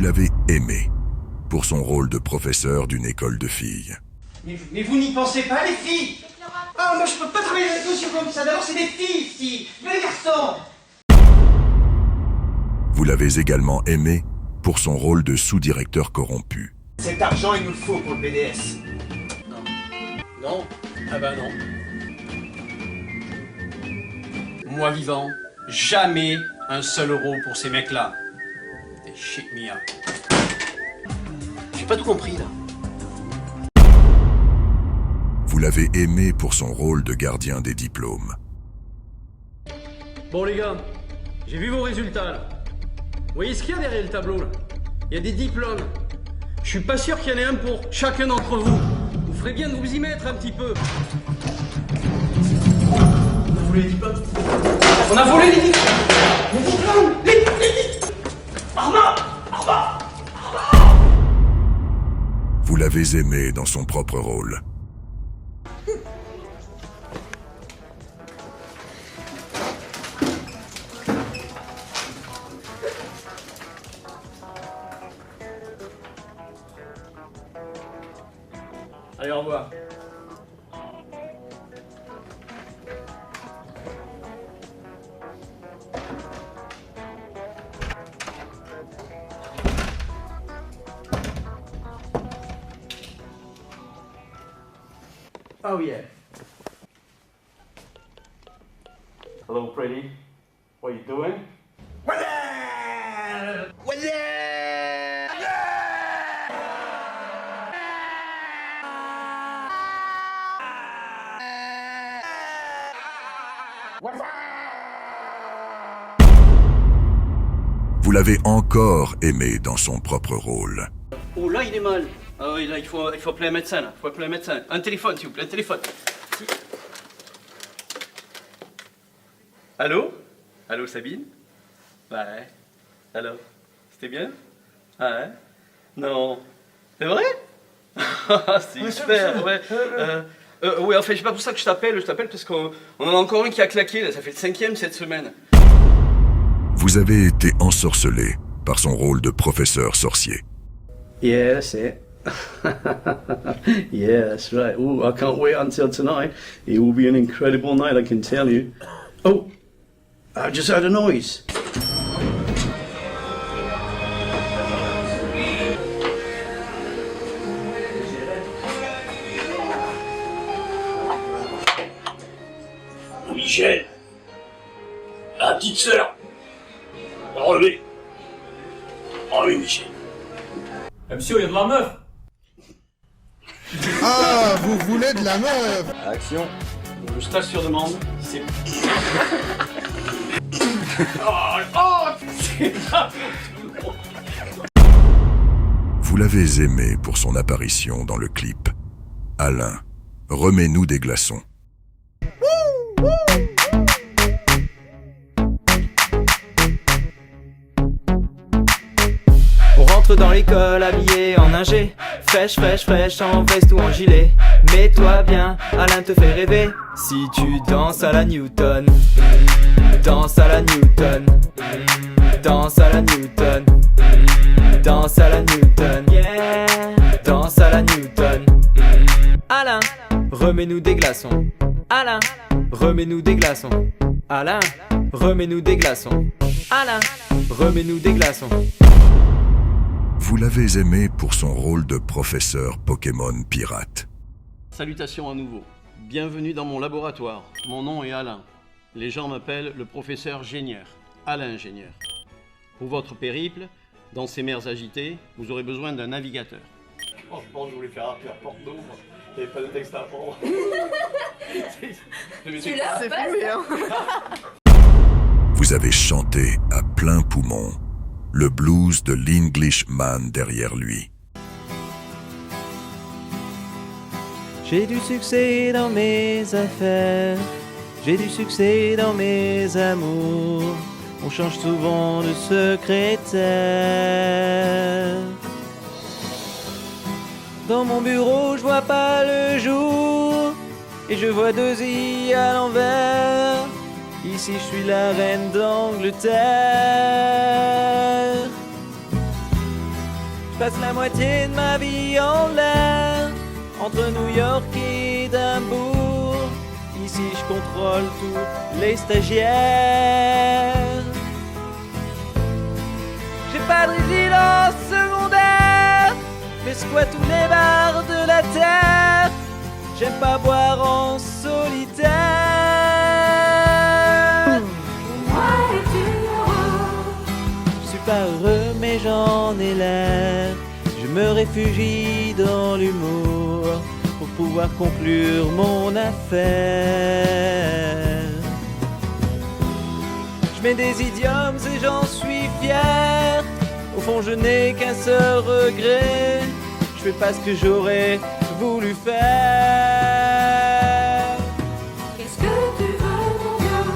l'avez aimé pour son rôle de professeur d'une école de filles. Mais vous n'y pensez pas, les filles? Ah, moi je peux pas travailler avec monsieur comme ça. D'abord, c'est des filles ici, mais les garçons. Vous l'avez également aimé pour son rôle de sous-directeur corrompu. Cet argent, il nous le faut pour le BDS. Non. Non? Ah bah non. Moi vivant, jamais un seul euro pour ces mecs-là. Des shit me up. J'ai pas tout compris là. Vous l'avez aimé pour son rôle de gardien des diplômes. Bon les gars, j'ai vu vos résultats là. Vous voyez ce qu'il y a derrière le tableau là? Il y a des diplômes. Je suis pas sûr qu'il y en ait un pour chacun d'entre vous. Vous ferez bien de vous y mettre un petit peu. On a volé les diplômes. On a volé les diplômes. Les diplômes. Arma. Vous l'avez aimé dans son propre rôle. Allez, au revoir. Oh yeah. Hello, pretty. What are you doing? Vous l'avez encore aimé dans son propre rôle. Oh là il est mal. Ah oui là il faut appeler un médecin là. Il faut appeler un médecin. Un téléphone s'il vous plaît, un téléphone. Allô? Allô Sabine? Ouais. Alors? C'était bien? Ah ouais? Non. C'est vrai? C'est super, ouais. Oui, enfin, c'est pas pour ça que je t'appelle parce qu'on en a encore un qui a claqué, là. Ça fait le 5e cette semaine. Vous avez été ensorcelé par son rôle de professeur sorcier. Yeah, that's it. Yeah, that's right. Ooh, I can't wait until tonight. It will be an incredible night, I can tell you. Oh, I just heard a noise. Michel, la petite sœur, relevez. Oh oui, Michel. Monsieur, il y a de la meuf. Ah, vous voulez de la meuf? Action. Le stage sur demande, c'est... oh, c'est pas pour tout le monde. Vous l'avez aimé pour son apparition dans le clip. Alain, remets-nous des glaçons. On rentre dans l'école habillé en ingé, fraîche, en veste ou en gilet. Mets-toi bien, Alain te fait rêver. Si tu danses à la Newton, danse à la Newton, danse à la Newton, danse à la Newton, yeah, danse à la Newton. Alain, remets-nous des glaçons. Alain, remets-nous des glaçons. Alain, remets-nous des glaçons. Alain, remets-nous des glaçons. Vous l'avez aimé pour son rôle de professeur Pokémon pirate. Salutations à nouveau. Bienvenue dans mon laboratoire. Mon nom est Alain. Les gens m'appellent le professeur Génieur. Alain Génieur. Pour votre périple, dans ces mers agitées, vous aurez besoin d'un navigateur. Oh, je pense que je voulais faire appeler à Porto. Il n'y avait pas de texte à apprendre. Tu l'as pas, Vous avez chanté à plein poumon le blues de l'Englishman derrière lui. J'ai du succès dans mes affaires, j'ai du succès dans mes amours. On change souvent de secrétaire. Dans mon bureau, je vois pas le jour, et je vois 2 i à l'envers. Ici, je suis la reine d'Angleterre. passe la moitié de ma vie en l'air, entre New York et Édimbourg. Ici je contrôle tous les stagiaires. J'ai pas de résidence secondaire, mais squat tous les bars de la terre. J'aime pas boire en solitaire. Moi es-tu heureux? Je suis pas heureux mais j'en ai l'air. Je me réfugie dans l'humour pour pouvoir conclure mon affaire. Je mets des idiomes et j'en suis fier. Au fond je n'ai qu'un seul regret. Je fais pas ce que j'aurais voulu faire. Qu'est-ce que tu veux mon gars?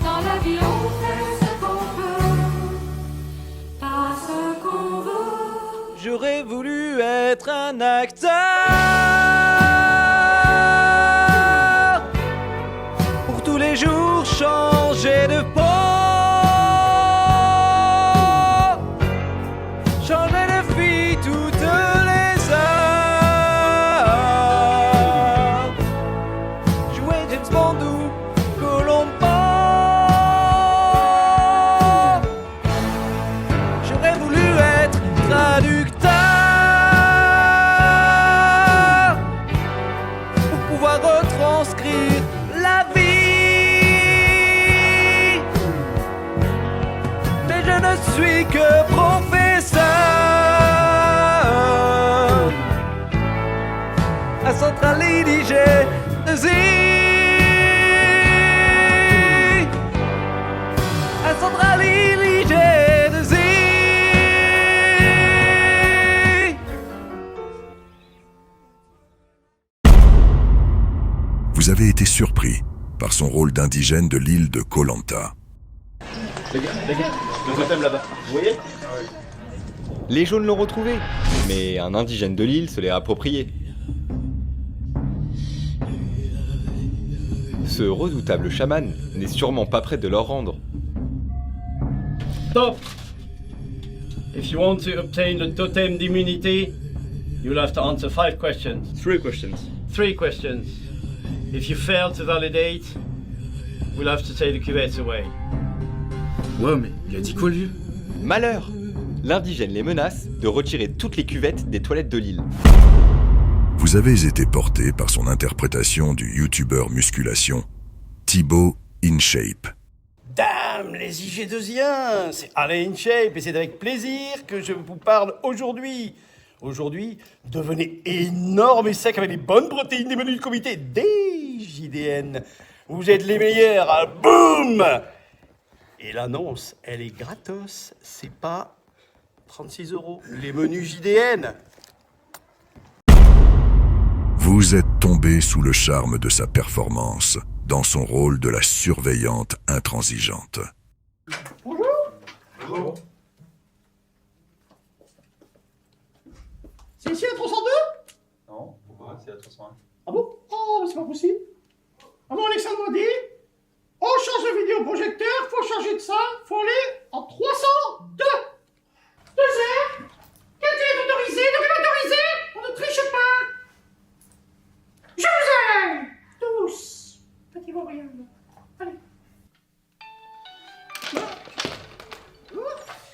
Dans la vie on fait ce qu'on peut, pas ce qu'on veut. J'aurais voulu être un acteur pour tous les jours changer de peau, changer de fille toutes les heures, jouer James Bond ou Colombo. J'aurais voulu être traducteur pour pouvoir retranscrire la vie. Mais je ne suis que professeur à Centrale Eligé de Z. À Centrale Eligé de Z. Vous avez été surpris par son rôle d'indigène de l'île de Koh Lanta. Les gars, le totem là-bas, vous voyez? Les jaunes l'ont retrouvé, mais un indigène de l'île se l'est approprié. Ce redoutable chaman n'est sûrement pas prêt de leur rendre. Stop! If you want to obtain the totem d'immunity, you'll have to answer 5 questions. 3 questions. 3 questions. If you fail to validate, we'll have to take the cuvette away. Ouais, mais il a dit quoi lui? Malheur! L'indigène les menace de retirer toutes les cuvettes des toilettes de l'île. Vous avez été porté par son interprétation du youtubeur musculation, Thibaut InShape. Dame, les IG2iens, c'est Alain InShape et c'est avec plaisir que je vous parle aujourd'hui. Aujourd'hui, devenez énorme et sec avec les bonnes protéines des menus du comité des JDN. Vous êtes les meilleurs, hein, boum! Et l'annonce, elle est gratos, c'est pas 36 €, les menus JDN. Vous êtes tombé sous le charme de sa performance dans son rôle de la surveillante intransigeante. Bonjour. Bonjour. C'est ici la 302? Non, pourquoi? C'est la 301. Ah bon? Oh, c'est pas possible. Ah bon, Alexandre m'a dit, on change le vidéoprojecteur, faut changer de ça, faut aller en 302. 2 heures. Quelqu'un est autorisé, donc autorisé, on ne triche pas. Je vous aime tous. Petit vaurien. Allez.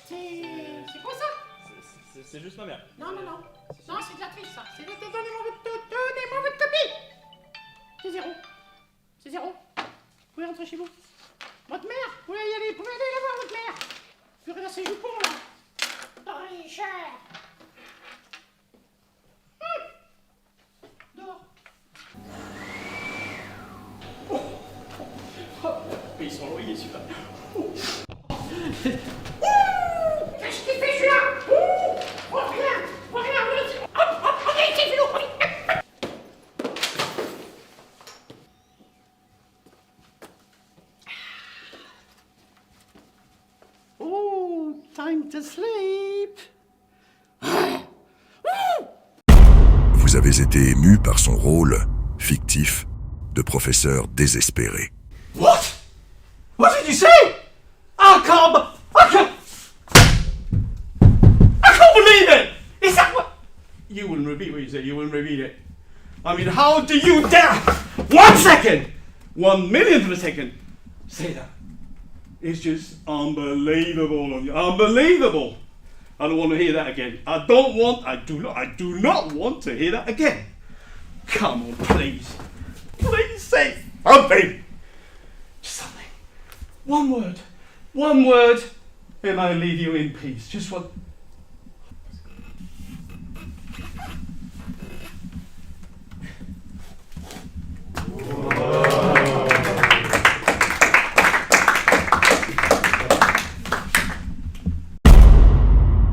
C'est quoi ça? C'est juste ma mère. Non, non, non. Non, c'est de la triche, ça. C'est donnez-moi votre copie. C'est 0. C'est 0. Vous pouvez rentrer chez vous. Votre mère, vous pouvez y aller. Vous pouvez aller la voir, votre mère. Vous pouvez dans ses jupons, là. Tricheur. Dehors. Mais ils sont envoyés, celui-là. Qu'est-ce qu'il fait, celui-là? Regarde, regarde. Hop, hop, allez, c'est vélo. Oh, time to sleep. Vous avez été ému par son rôle fictif de professeur désespéré. What? What did you say? I can't believe it! You wouldn't repeat what you said. You wouldn't repeat it. I mean, how do you dare? 1 second! 1 millionth of a second. Say that. It's just unbelievable on you. Unbelievable. I don't want to hear that again. I do not want to hear that again. Come on, please. Please say something. Just something. One word, and I leave you in peace. Just one.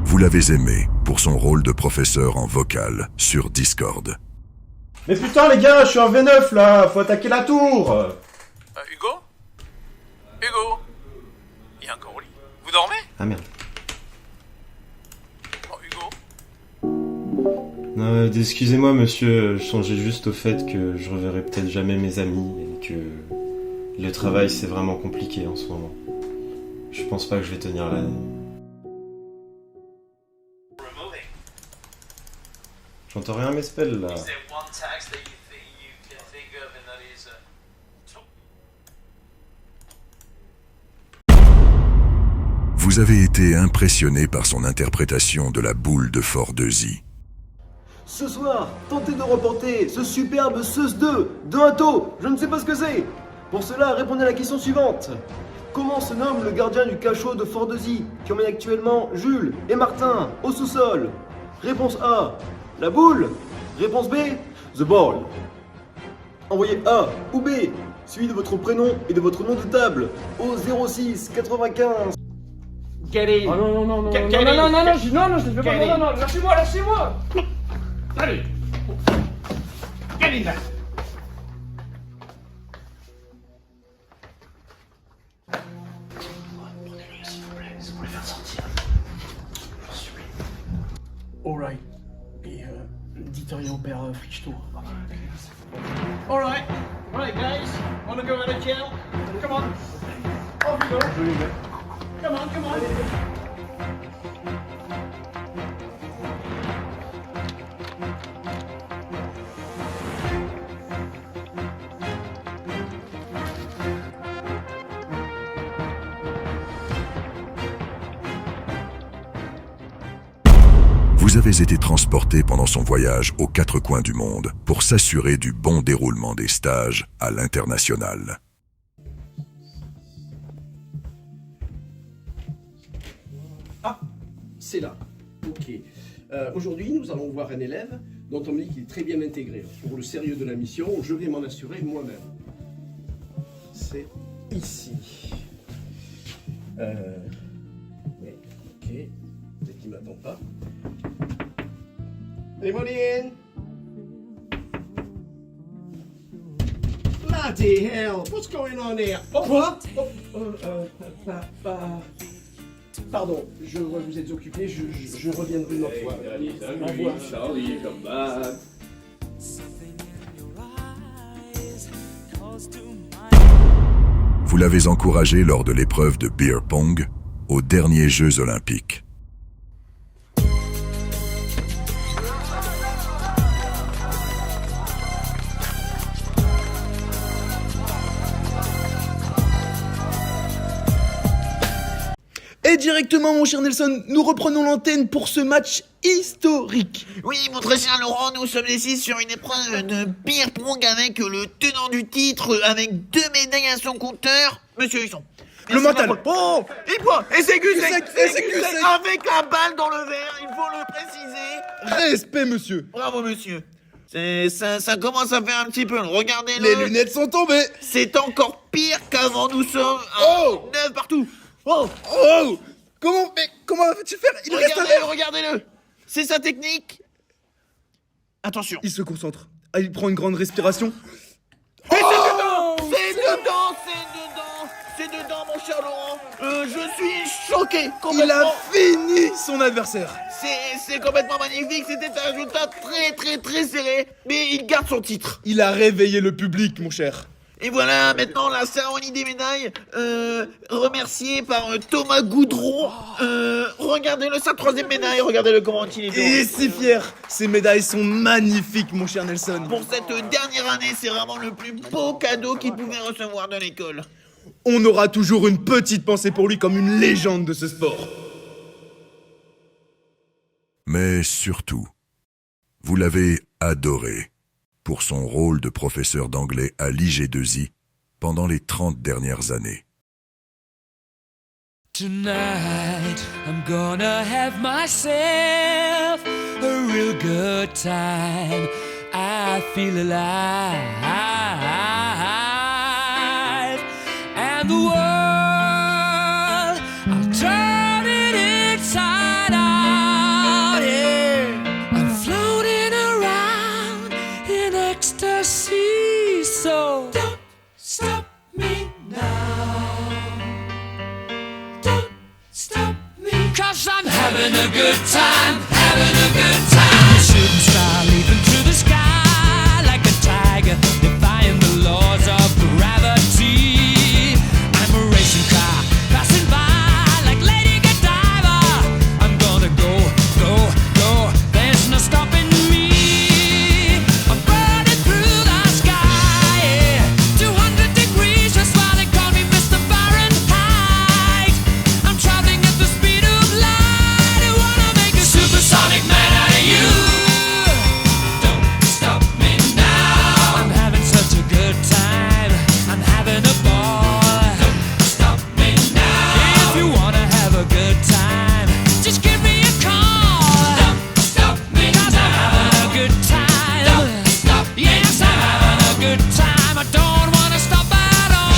Vous l'avez aimé pour son rôle de professeur en vocal sur Discord. Mais putain les gars, je suis en V9 là, faut attaquer la tour. Hugo Hugo Il est encore au lit. Vous dormez? Ah merde. Oh Hugo Non, excusez-moi monsieur, je songeais juste au fait que je reverrai peut-être jamais mes amis et que le travail c'est vraiment compliqué en ce moment. Je pense pas que je vais tenir l'année. J'entends rien mes spells là. Vous avez été impressionné par son interprétation de la boule de Fordesi. Ce soir, tentez de remporter ce superbe Zeus 2 de Hato. Je ne sais pas ce que c'est. Pour cela, répondez à la question suivante. Comment se nomme le gardien du cachot de Fordesi qui emmène actuellement Jules et Martin au sous-sol? Réponse A, la boule. Réponse B, the ball. Envoyez A ou B, suivi de votre prénom et de votre nom de table, au 06 95. Get in. Oh non, non, non, non, non, non, non, non, non, je ne fais pas, non, non, lâchez-moi, lâchez-moi. Allez. Get in there. Prenez-le, s'il vous plaît, c'est pour les faire sortir. Alright. Et dites rien au père Frichto. Alright. Alright, guys. Wanna go out of jail? Come on. Off you go. Come on, come on. Vous avez été transporté pendant son voyage aux 4 coins du monde pour s'assurer du bon déroulement des stages à l'international. Ah, c'est là. Ok. Aujourd'hui, nous allons voir un élève dont on me dit qu'il est très bien intégré. Pour le sérieux de la mission, je vais m'en assurer moi-même. C'est ici. Mais, ok. Peut-être qu'il ne m'attend pas. Anybody in? Bloody hell! What's going on here? Oh, quoi? Pardon, je vois que vous êtes occupé, je reviendrai une autre fois. Au revoir. Charlie, come back. Vous l'avez encouragé lors de l'épreuve de beer pong aux derniers Jeux olympiques. Et directement, mon cher Nelson, nous reprenons l'antenne pour ce match historique. Oui, mon très cher Laurent, nous sommes ici sur une épreuve de beer pong avec le tenant du titre, avec 2 médailles à son compteur, Monsieur Husson. Le mental. Oh, et quoi? Et c'est Gus, c'est avec la balle dans le verre, il faut le préciser. Respect, monsieur. Bravo, monsieur. Ça commence à faire un petit peu. Regardez-le. Les lunettes sont tombées. C'est encore pire qu'avant. Nous sommes Oh 9 partout. Oh. Oh. Comment vas-tu faire? Il reste un verre. Regardez-le. C'est sa technique. Attention. Il se concentre. Ah, il prend une grande respiration. Et c'est dedans, mon cher Laurent. Je suis choqué complètement. Il a fini son adversaire. C'est complètement magnifique. C'était un résultat très serré, mais il garde son titre. Il a réveillé le public, mon cher. Et voilà, maintenant la cérémonie des médailles, remerciée par Thomas Goudron. Regardez-le, sa 3e médaille, regardez-le comment il est. Et c'est fier. Ces médailles sont magnifiques, mon cher Nelson. Pour cette dernière année, c'est vraiment le plus beau cadeau qu'il pouvait recevoir de l'école. On aura toujours une petite pensée pour lui comme une légende de ce sport. Mais surtout, vous l'avez adoré pour son rôle de professeur d'anglais à l'IG2I pendant les 30 dernières années. Tonight, I'm gonna have myself a real good time. I feel alive, and the world, I'll turn it inside out. Yeah, I'm floating around in ecstasy, so don't stop me now. Don't stop me, 'cause I'm having a good time, having a good time. Shooting star leaping through the sky like a tiger, defying the laws of gravity. I'm a racing car passing by like Lady Godiva. I'm gonna go, go, go, there's no stopping me. I'm burning through the sky, yeah. 200 degrees, just why they call me Mr. Fahrenheit. I'm traveling at the speed of light. I wanna make a supersonic man out of you. Don't stop me now. I'm having such a good time, I'm having a ball. Don't stop me now. If you wanna have a good time, just give me a call. Don't stop me 'cause I'm having a good time. Don't stop me. Yes, I'm having a good time. I don't wanna stop at all.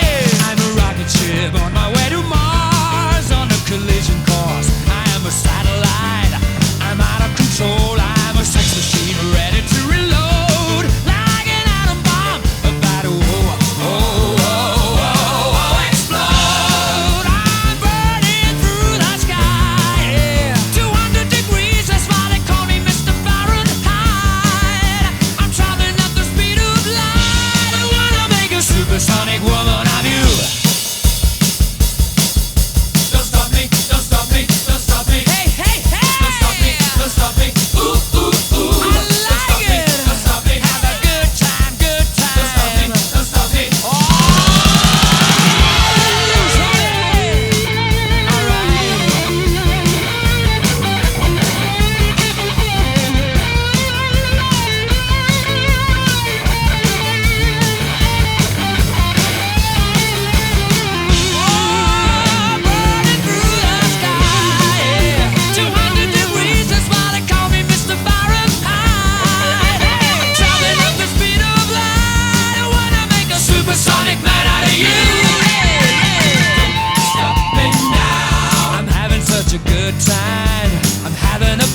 Yeah. I'm a rocket ship on my way to Mars on a collision course. I am a satellite. I'm out of control. I'm a sex machine ready to reload like an atom bomb about to explode. I'm burning through the sky, yeah. 200 degrees, that's why they call me Mr. Fahrenheit. I'm traveling at the speed of light. I wanna make a supersonic woman of you. Don't stop me, don't stop me, don't stop me. Hey, hey, hey! Don't stop me, don't stop me. Ooh, ooh, ooh. I like it. Don't stop me. Have a good time, good time. Don't stop me, don't stop me. Oh, burning through the sky, yeah. 200 degrees, that's why they call me Mr. Fahrenheit. I'm traveling at the speed of light. I wanna make a supersonic man out of you. Don't stop me now. I'm having such a good time, I'm having a